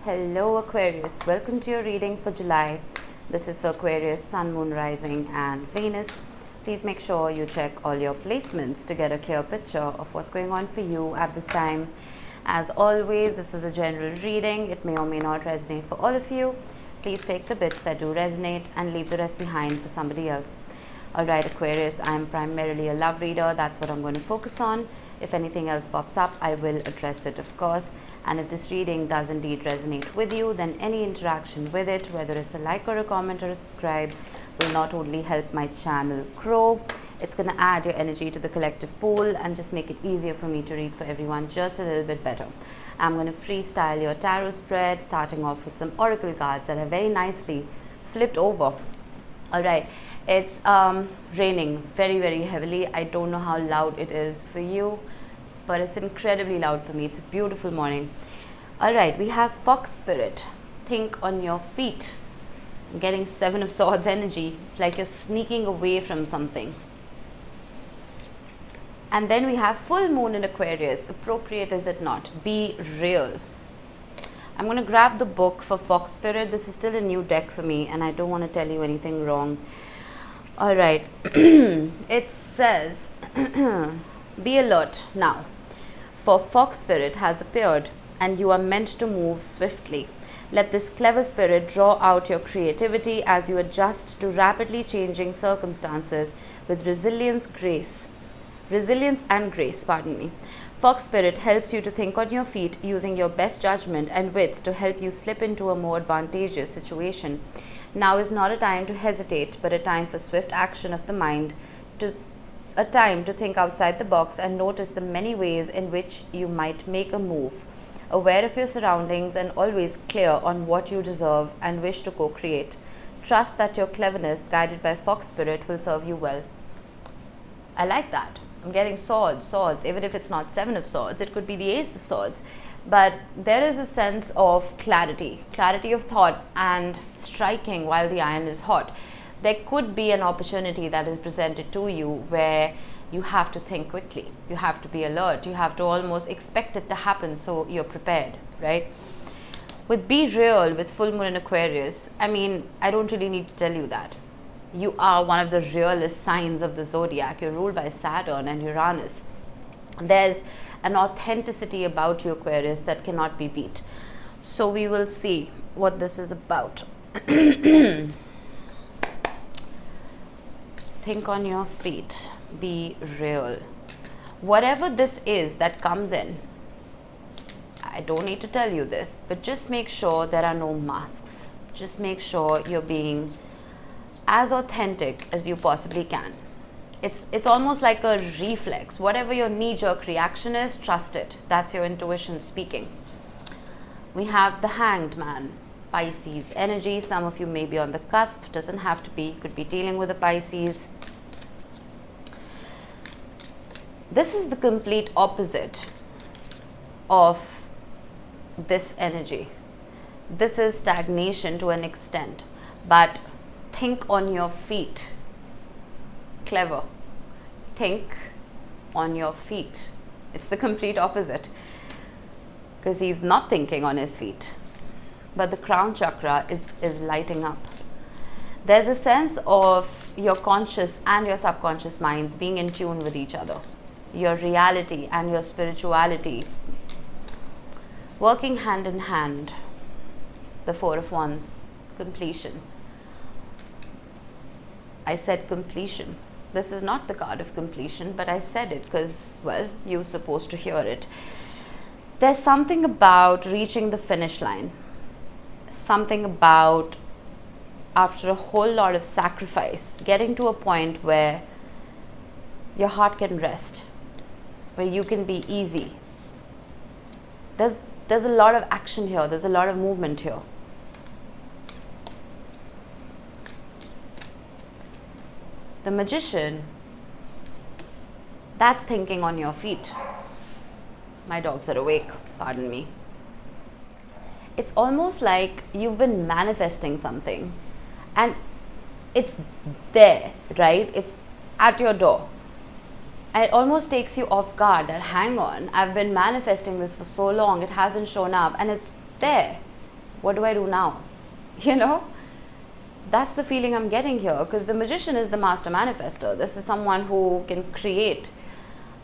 Hello Aquarius, welcome to your reading for July. This is for Aquarius, Sun, Moon, Rising and Venus. Please make sure you check all your placements to get a clear picture of what's going on for you at this time. As always, this is a general reading. It may or may not resonate for all of you. Please take the bits that do resonate and leave the rest behind for somebody else. Alright Aquarius, I am primarily a love reader. That's what I'm going to focus on. If anything else pops up, I will address it, of course. And if this reading does indeed resonate with you, then any interaction with it, whether it's a like or a comment or a subscribe, will not only help my channel grow, it's going to add your energy to the collective pool and just make it easier for me to read for everyone just a little bit better. I'm going to freestyle your tarot spread, starting off with some oracle cards that are very nicely flipped over. Alright, it's raining very, very heavily. I don't know how loud it is for you, but it's incredibly loud for me. It's a beautiful morning. Alright, we have Fox Spirit. Think on your feet. I'm getting Seven of Swords energy. It's like you're sneaking away from something. And then we have Full Moon in Aquarius. Appropriate, is it not? Be real. I'm going to grab the book for Fox Spirit. This is still a new deck for me and I don't want to tell you anything wrong. Alright, it says, be alert now, for Fox Spirit has appeared and you are meant to move swiftly. Let this clever spirit draw out your creativity as you adjust to rapidly changing circumstances with resilience and grace. Fox Spirit helps you to think on your feet using your best judgment and wits to help you slip into a more advantageous situation. Now is not a time to hesitate, but a time for swift action of the mind, a time to think outside the box and notice the many ways in which you might make a move. Aware of your surroundings and always clear on what you deserve and wish to co-create. Trust that your cleverness, guided by Fox Spirit, will serve you well. I like that. I'm getting swords, even if it's not Seven of Swords, it could be the Ace of Swords. But there is a sense of clarity of thought and striking while the iron is hot. There could be an opportunity that is presented to you where you have to think quickly. You have to be alert. You have to almost expect it to happen so you're prepared, right? With Be Real, with Full Moon in Aquarius, I mean, I don't really need to tell you that. You are one of the realest signs of the zodiac. You're ruled by Saturn and Uranus. There's an authenticity about you, Aquarius, that cannot be beat. So we will see what this is about. Think on your feet. Be real. Whatever this is that comes in, I don't need to tell you this, but just make sure there are no masks. Just make sure you're being as authentic as you possibly can. It's almost like a reflex. Whatever your knee-jerk reaction is, trust it. That's your intuition speaking. We have the Hanged Man, Pisces energy. Some of you may be on the cusp. Doesn't have to be. Could be dealing with a Pisces. This is the complete opposite of this energy. This is stagnation to an extent. But think on your feet. Clever. Think on your feet. It's the complete opposite, because he's not thinking on his feet, but the crown chakra is lighting up. There's a sense of your conscious and your subconscious minds being in tune with each other, your reality and your spirituality working hand in hand. The Four of Wands, completion. I said completion. This is not the card of completion, but I said it because, well, you're supposed to hear it. There's something about reaching the finish line. Something about, after a whole lot of sacrifice, getting to a point where your heart can rest, where you can be easy. There's a lot of action here. There's a lot of movement here. The Magician, that's thinking on your feet. My dogs are awake, pardon me. It's almost like you've been manifesting something and it's there, right? It's at your door. And it almost takes you off guard that, hang on, I've been manifesting this for so long, it hasn't shown up, and it's there. What do I do now? You know, that's the feeling I'm getting here, because the magician is the master manifester. This is someone who can create,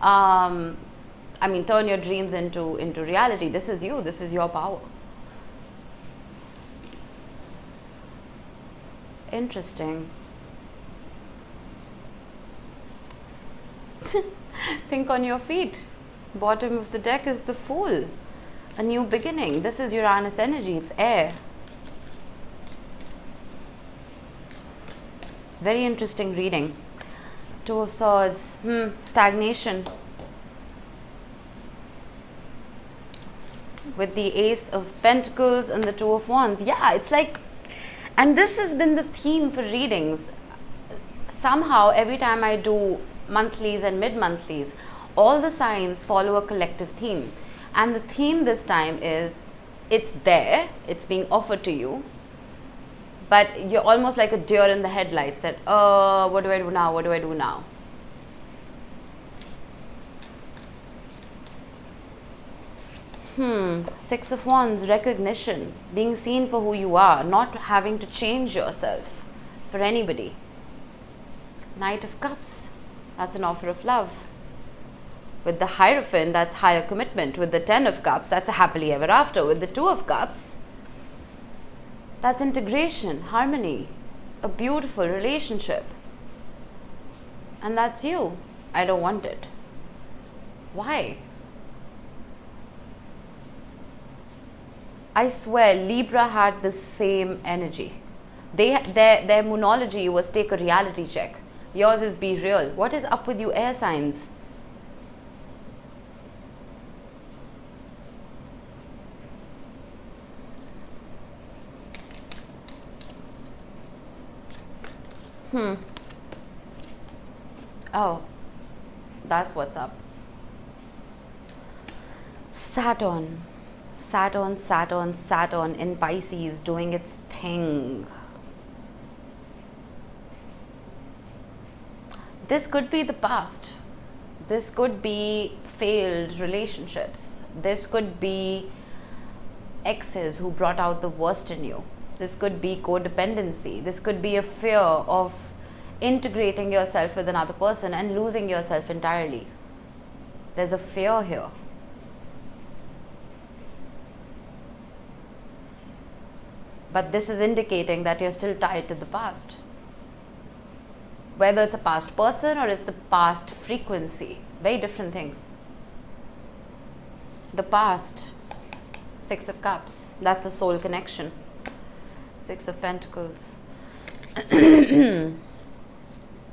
turn your dreams into reality. This is you. This is your power. Interesting. Think on your feet. Bottom of the deck is the Fool. A new beginning. This is Uranus energy. It's air. Very interesting reading. Two of Swords. Stagnation. With the Ace of Pentacles and the Two of Wands. Yeah, it's like, and this has been the theme for readings. Somehow, every time I do monthlies and mid-monthlies, all the signs follow a collective theme. And the theme this time is, it's there, it's being offered to you, but you're almost like a deer in the headlights that, what do I do now? What do I do now? Six of Wands, recognition, being seen for who you are, not having to change yourself for anybody. Knight of Cups, that's an offer of love. With the Hierophant, that's higher commitment. With the Ten of Cups, that's a happily ever after. With the Two of Cups, that's integration, harmony, a beautiful relationship. And that's you. I don't want it. Why? I swear, Libra had the same energy. Their moonology was take a reality check. Yours is be real. What is up with you air signs? Oh, that's what's up. Saturn in Pisces doing its thing. This could be the past. This could be failed relationships. This could be exes who brought out the worst in you. This could be codependency. This could be a fear of integrating yourself with another person and losing yourself entirely. There's a fear here. But this is indicating that you're still tied to the past. Whether it's a past person or it's a past frequency. Very different things. The past. Six of Cups. That's a soul connection. Six of Pentacles.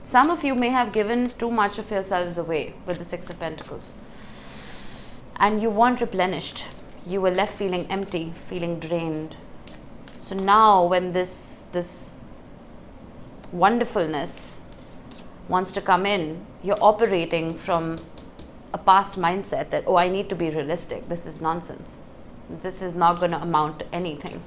Some of you may have given too much of yourselves away with the Six of Pentacles. And you weren't replenished. You were left feeling empty, feeling drained. So now when this wonderfulness wants to come in, you're operating from a past mindset that, oh, I need to be realistic. This is nonsense. This is not going to amount to anything.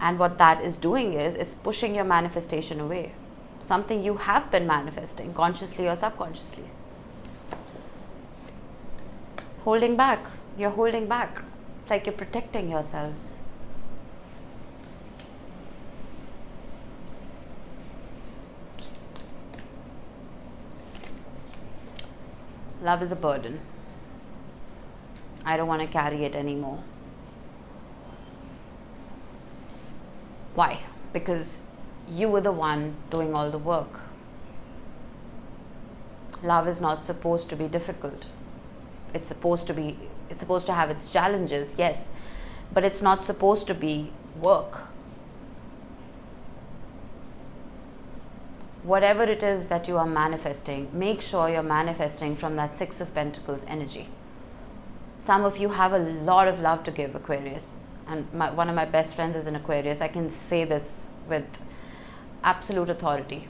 And what that is doing is it's pushing your manifestation away. Something you have been manifesting, consciously or subconsciously. Holding back. You're holding back. It's like you're protecting yourselves. Love is a burden. I don't want to carry it anymore. Why? Because you were the one doing all the work. Love is not supposed to be difficult. It's supposed to have its challenges, yes, but it's not supposed to be work. Whatever it is that you are manifesting, make sure you're manifesting from that Six of Pentacles energy. Some of you have a lot of love to give, Aquarius. And one of my best friends is an Aquarius. I can say this with absolute authority.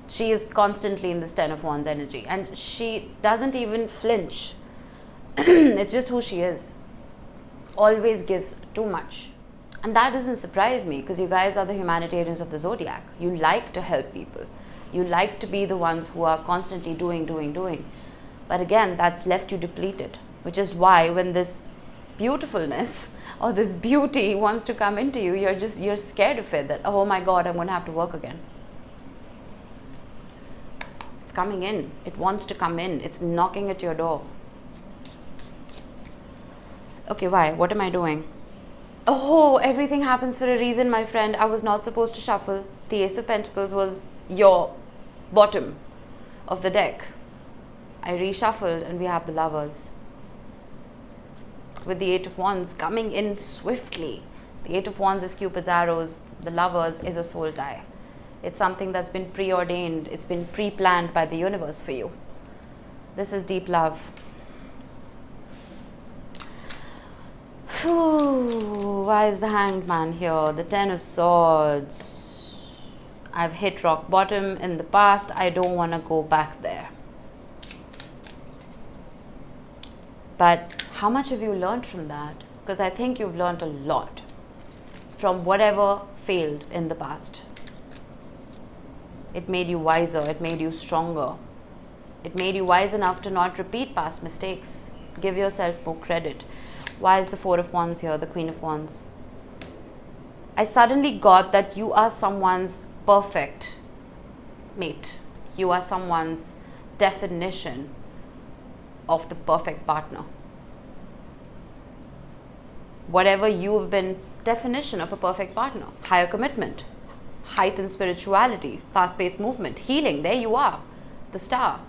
She is constantly in this Ten of Wands energy. And she doesn't even flinch. It's just who she is. Always gives too much. And that doesn't surprise me, because you guys are the humanitarians of the zodiac. You like to help people. You like to be the ones who are constantly doing. But again, that's left you depleted. Which is why when this beautifulness or this beauty wants to come into you, you're scared of it, that, oh my God, I'm going to have to work again. It's coming in. It wants to come in. It's knocking at your door. Okay, why? What am I doing? Oh, everything happens for a reason, my friend. I was not supposed to shuffle. The Ace of Pentacles was your bottom of the deck. I reshuffled and we have the Lovers. With the Eight of Wands coming in swiftly. The Eight of Wands is Cupid's arrows. The Lovers is a soul tie. It's something that's been preordained. It's been pre-planned by the universe for you. This is deep love. Whew, why is the Hanged Man here? The Ten of Swords. I've hit rock bottom in the past. I don't want to go back there. But how much have you learned from that? Because I think you've learned a lot from whatever failed in the past. It made you wiser. It made you stronger. It made you wise enough to not repeat past mistakes. Give yourself more credit. Why is the Four of Wands here, the Queen of Wands? I suddenly got that you are someone's perfect mate. You are someone's definition of the perfect partner. Whatever you've been, definition of a perfect partner. Higher commitment, heightened spirituality, fast-paced movement, healing. There you are, the star.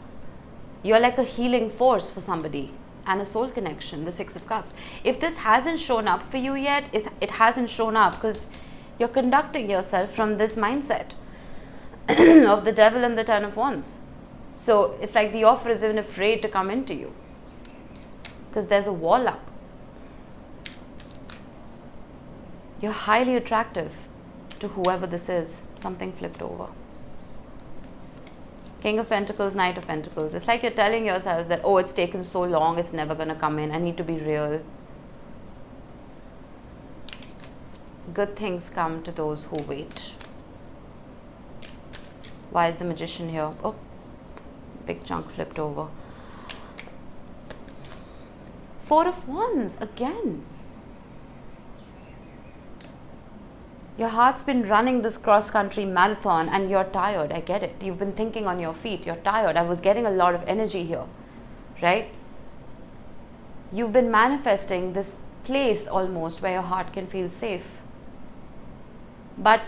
You're like a healing force for somebody. And a soul connection, the Six of Cups. If this hasn't shown up for you yet, it hasn't shown up because you're conducting yourself from this mindset of the Devil and the Ten of Wands. So it's like the offer is even afraid to come into you because there's a wall up. You're highly attractive to whoever this is. Something flipped over. King of Pentacles, Knight of Pentacles. It's like you're telling yourselves that, oh, it's taken so long, it's never going to come in. I need to be real. Good things come to those who wait. Why is the Magician here? Oh, big chunk flipped over. Four of Wands again. Your heart's been running this cross-country marathon and you're tired. I get it. You've been thinking on your feet. You're tired. I was getting a lot of energy here, right? You've been manifesting this place almost where your heart can feel safe. But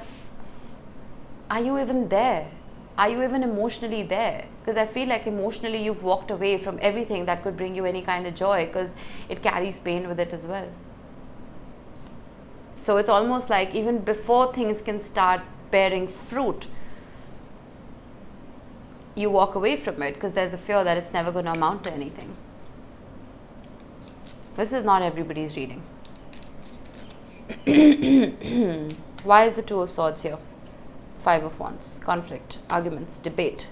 are you even there? Are you even emotionally there? Because I feel like emotionally you've walked away from everything that could bring you any kind of joy because it carries pain with it as well. So it's almost like even before things can start bearing fruit, you walk away from it because there's a fear that it's never going to amount to anything. This is not everybody's reading. Why is the Two of Swords here? Five of Wands. Conflict, arguments, debate.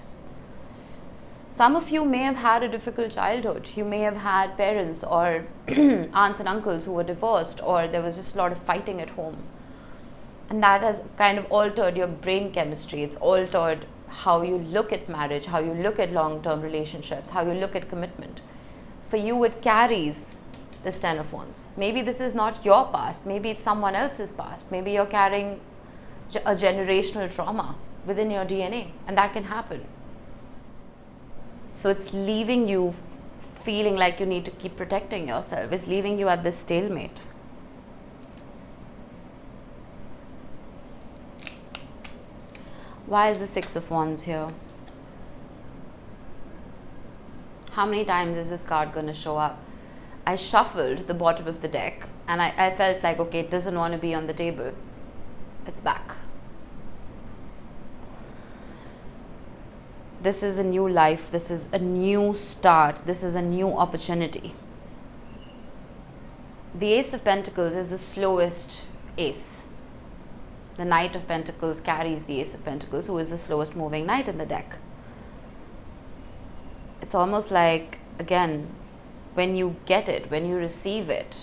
Some of you may have had a difficult childhood. You may have had parents or aunts and uncles who were divorced, or there was just a lot of fighting at home. And that has kind of altered your brain chemistry. It's altered how you look at marriage, how you look at long-term relationships, how you look at commitment. For you, it carries this Ten of Wands. Maybe this is not your past. Maybe it's someone else's past. Maybe you're carrying a generational trauma within your DNA, and that can happen. So it's leaving you feeling like you need to keep protecting yourself. It's leaving you at this stalemate. Why is the Six of Wands here? How many times is this card going to show up? I shuffled the bottom of the deck and I felt like, okay, it doesn't want to be on the table. It's back. This is a new life. This is a new start. This is a new opportunity. The Ace of Pentacles is the slowest ace. The Knight of Pentacles carries the Ace of Pentacles, who is the slowest moving knight in the deck. It's almost like, again, when you get it, when you receive it,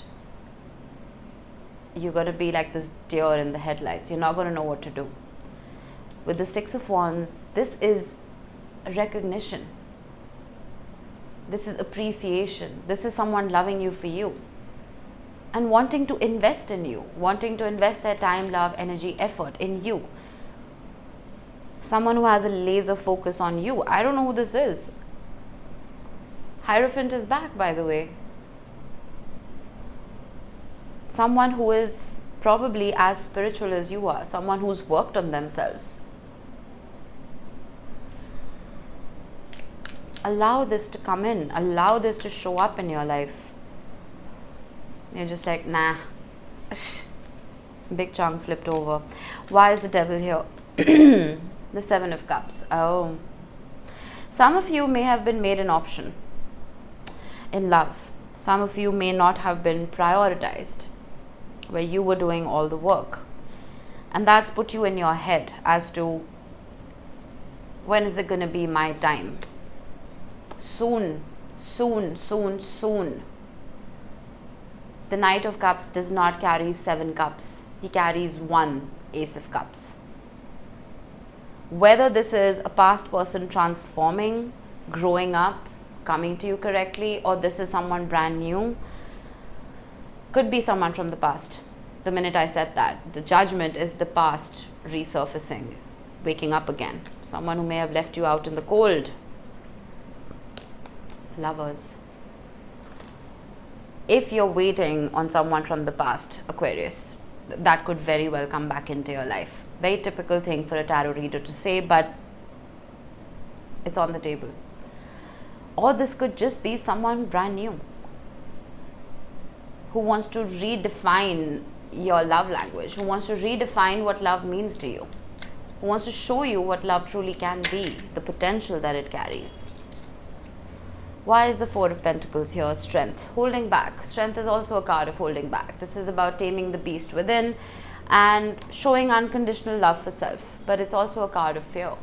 you're going to be like this deer in the headlights. You're not going to know what to do. With the Six of Wands, this is recognition. This is appreciation. This is someone loving you for you. and wanting to invest in you, wanting to invest their time, love, energy, effort in you. Someone who has a laser focus on you. I don't know who this is. Hierophant is back, by the way. Someone who is probably as spiritual as you are. Someone who's worked on themselves. Allow this to come in. Allow this to show up in your life. You're just like, nah. Big chunk flipped over. Why is the devil here? The Seven of Cups. Oh. Some of you may have been made an option in love. Some of you may not have been prioritized, where you were doing all the work. And that's put you in your head as to, when is it going to be my time? Soon, soon, soon, soon. The Knight of Cups does not carry 7 cups. He carries 1 Ace of Cups. Whether this is a past person transforming, growing up, coming to you correctly, or this is someone brand new, could be someone from the past. The minute I said that, the Judgment is the past resurfacing, waking up again. Someone who may have left you out in the cold. Lovers. If you're waiting on someone from the past, Aquarius, that could very well come back into your life. Very typical thing for a tarot reader to say, but it's on the table. Or this could just be someone brand new who wants to redefine your love language, who wants to redefine what love means to you, who wants to show you what love truly can be, the potential that it carries. Why is the Four of Pentacles here? Strength. Holding back. Strength is also a card of holding back. This is about taming the beast within and showing unconditional love for self. But it's also a card of fear.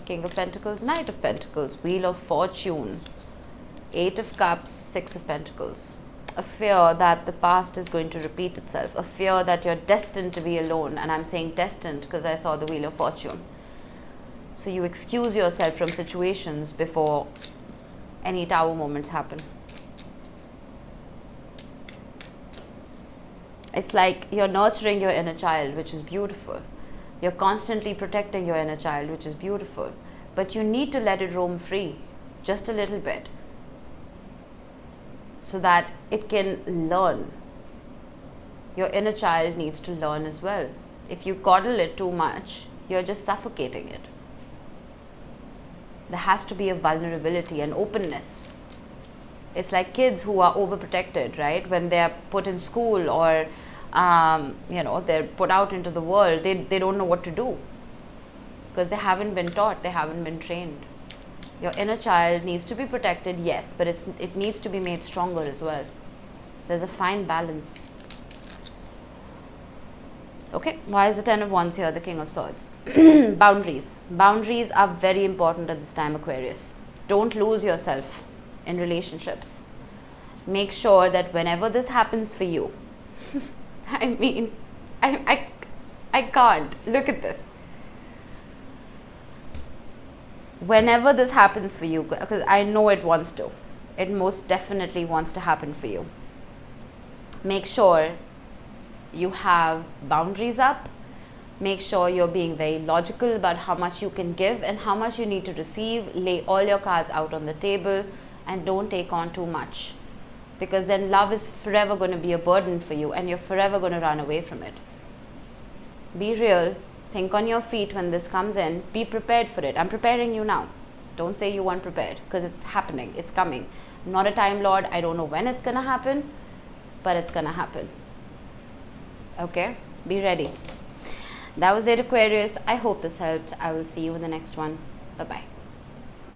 King of Pentacles, Knight of Pentacles, Wheel of Fortune, 8 of Cups, 6 of Pentacles. A fear that the past is going to repeat itself. A fear that you're destined to be alone. And I'm saying destined because I saw the Wheel of Fortune. So you excuse yourself from situations before any tower moments happen. It's like you're nurturing your inner child, which is beautiful. You're constantly protecting your inner child, which is beautiful. But you need to let it roam free, just a little bit, so that it can learn. Your inner child needs to learn as well. If you coddle it too much, you're just suffocating it. There has to be a vulnerability and openness. It's like kids who are overprotected, right? When they're put in school or, they're put out into the world, they don't know what to do because they haven't been taught, they haven't been trained. Your inner child needs to be protected, yes, but it needs to be made stronger as well. There's a fine balance. Okay, why is the Ten of Wands here, the King of Swords? Boundaries. Boundaries are very important at this time, Aquarius. Don't lose yourself in relationships. Make sure that whenever this happens for you, I mean, I can't. Look at this. Whenever this happens for you, because I know it wants to. It most definitely wants to happen for you. Make sure you have boundaries up. Make sure you're being very logical about how much you can give and how much you need to receive. Lay all your cards out on the table and don't take on too much, because then love is forever going to be a burden for you and you're forever going to run away from it. Be real. Think on your feet when this comes in. Be prepared for it. I'm preparing you now. Don't say you weren't prepared, because it's happening. It's coming. I'm not a Time Lord. I don't know when it's going to happen, but it's going to happen. Okay? Be ready. That was it, Aquarius. I hope this helped. I will see you in the next one. Bye-bye.